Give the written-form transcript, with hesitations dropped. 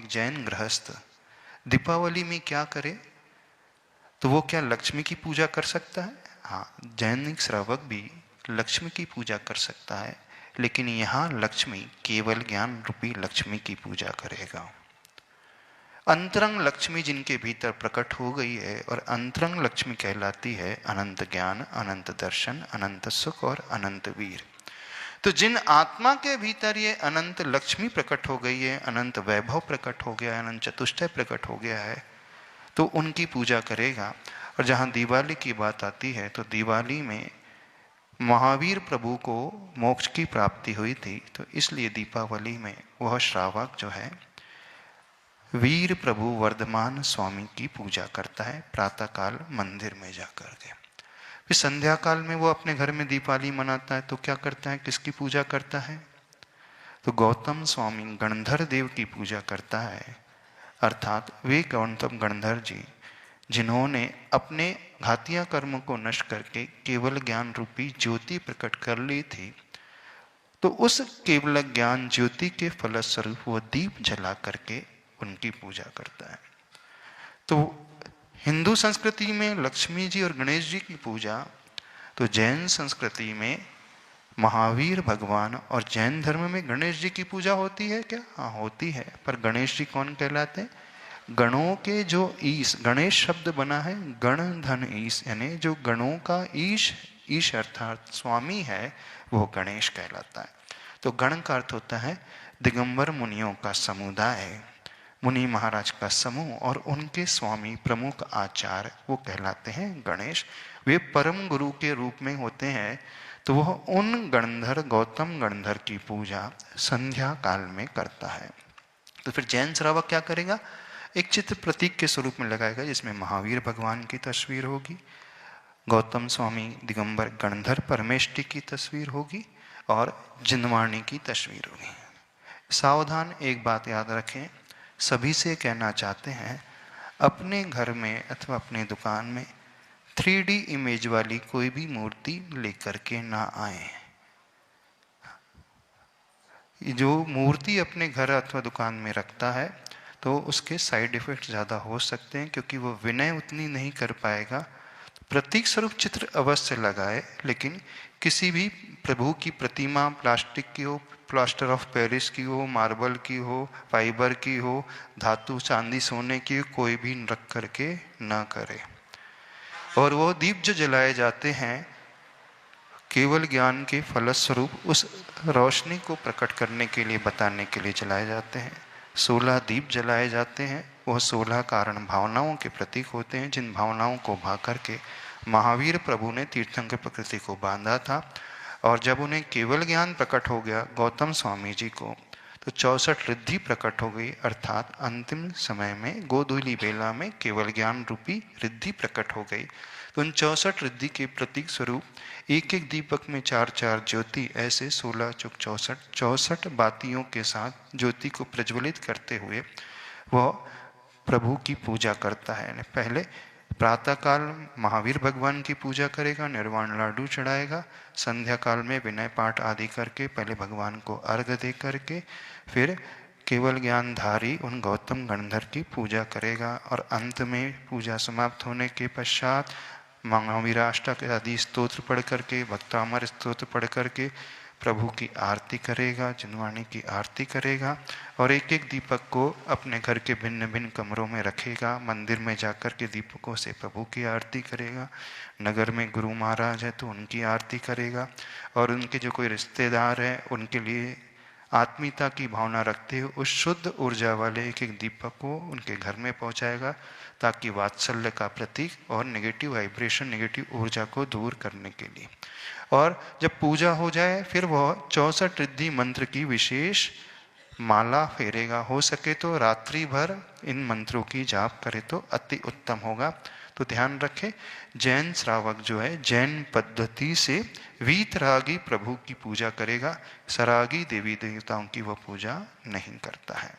जैन गृहस्थ दीपावली में क्या करे? तो वो क्या लक्ष्मी की पूजा कर सकता है? हाँ, जैन श्रावक भी लक्ष्मी की पूजा कर सकता है, लेकिन यहाँ लक्ष्मी केवल ज्ञान रूपी लक्ष्मी की पूजा करेगा। अंतरंग लक्ष्मी जिनके भीतर प्रकट हो गई है, और अंतरंग लक्ष्मी कहलाती है अनंत ज्ञान, अनंत दर्शन, अनंत सुख और अनंत वीर। तो जिन आत्मा के भीतर ये अनंत लक्ष्मी प्रकट हो गई है, अनंत वैभव प्रकट हो गया है, अनंत चतुष्टय प्रकट हो गया है, तो उनकी पूजा करेगा। और जहाँ दिवाली की बात आती है, तो दिवाली में महावीर प्रभु को मोक्ष की प्राप्ति हुई थी, तो इसलिए दीपावली में वह श्रावक जो है वीर प्रभु वर्धमान स्वामी की पूजा करता है प्रातःकाल मंदिर में जाकर के। फिर संध्या काल में वो अपने घर में दीपावली मनाता है, तो क्या करता है, किसकी पूजा करता है? तो गौतम स्वामी गणधर देव की पूजा करता है। अर्थात वे गौतम गणधर जी जिन्होंने अपने घातिया कर्म को नष्ट करके केवल ज्ञान रूपी ज्योति प्रकट कर ली थी, तो उस केवल ज्ञान ज्योति के फलस्वरूप वो दीप जला करके उनकी पूजा करता है। तो हिंदू संस्कृति में लक्ष्मी जी और गणेश जी की पूजा, तो जैन संस्कृति में महावीर भगवान और जैन धर्म में गणेश जी की पूजा होती है क्या? हाँ, होती है। पर गणेश जी कौन कहलाते हैं? गणों के जो ईश, गणेश शब्द बना है गण धन ईश, यानी जो गणों का ईश, ईश अर्थात स्वामी है, वो गणेश कहलाता है। तो गण का अर्थ होता है दिगंबर मुनियों का समुदाय, मुनि महाराज का समूह, और उनके स्वामी प्रमुख आचार्य वो कहलाते हैं गणेश। वे परम गुरु के रूप में होते हैं। तो वह उन गणधर गौतम गणधर की पूजा संध्या काल में करता है। तो फिर जैन श्रावक क्या करेगा? एक चित्र प्रतीक के स्वरूप में लगाएगा, जिसमें महावीर भगवान की तस्वीर होगी, गौतम स्वामी दिगंबर गणधर परमेष्टि की तस्वीर होगी, और जिनवाणी की तस्वीर होगी। सावधान, एक बात याद रखें, सभी से कहना चाहते हैं, अपने घर में अथवा अपने दुकान में 3D इमेज वाली कोई भी मूर्ति लेकर के ना आए। जो मूर्ति अपने घर अथवा दुकान में रखता है, तो उसके साइड इफेक्ट ज़्यादा हो सकते हैं, क्योंकि वो विनय उतनी नहीं कर पाएगा। प्रतीक स्वरूप चित्र अवश्य लगाए, लेकिन किसी भी प्रभु की प्रतिमा प्लास्टिक की हो, प्लास्टर ऑफ पेरिस की हो, मार्बल की हो, फाइबर की हो, धातु चांदी सोने की, कोई भी रख करके ना करे। और वो दीप जो जलाए जाते हैं, केवल ज्ञान के फलस्वरूप उस रोशनी को प्रकट करने के लिए, बताने के लिए जलाए जाते हैं। 16 दीप जलाए जाते हैं। वह 16 कारण भावनाओं के प्रतीक होते हैं, जिन भावनाओं को भा करके महावीर प्रभु ने तीर्थंकर प्रकृति को बांधा था। और जब उन्हें केवल ज्ञान प्रकट हो गया गौतम स्वामी जी को, तो 64 रिद्धि प्रकट हो गई। अर्थात अंतिम समय में गोधूली बेला में केवल ज्ञान रूपी रिद्धि प्रकट हो गई। तो उन 64 रिद्धि के प्रतीक स्वरूप एक एक दीपक में 4-4 ज्योति, ऐसे 16 चौक 64, 64 बातियों के साथ ज्योति को प्रज्वलित करते हुए वह प्रभु की पूजा करता है। पहले प्रातःकाल महावीर भगवान की पूजा करेगा, निर्वाण लाडू चढ़ाएगा। संध्या काल में विनय पाठ आदि करके पहले भगवान को अर्घ दे करके फिर केवल ज्ञानधारी उन गौतम गणधर की पूजा करेगा। और अंत में पूजा समाप्त होने के पश्चात महावीराष्टक आदि स्तोत्र पढ़ करके, भक्तामर स्तोत्र पढ़ करके प्रभु की आरती करेगा, जिनवाणी की आरती करेगा। और एक एक दीपक को अपने घर के भिन्न भिन्न कमरों में रखेगा। मंदिर में जाकर के दीपकों से प्रभु की आरती करेगा। नगर में गुरु महाराज है तो उनकी आरती करेगा। और उनके जो कोई रिश्तेदार हैं उनके लिए आत्मीयता की भावना रखते हुए उस शुद्ध ऊर्जा वाले एक एक दीपक को उनके घर में पहुंचाएगा, ताकि वात्सल्य का प्रतीक और नेगेटिव वाइब्रेशन, नेगेटिव ऊर्जा को दूर करने के लिए। और जब पूजा हो जाए फिर वह 64 रिद्धि मंत्र की विशेष माला फेरेगा। हो सके तो रात्रि भर इन मंत्रों की जाप करे तो अति उत्तम होगा। तो ध्यान रखें, जैन श्रावक जो है जैन पद्धति से वीतरागी प्रभु की पूजा करेगा, सरागी देवी देवताओं की वह पूजा नहीं करता है।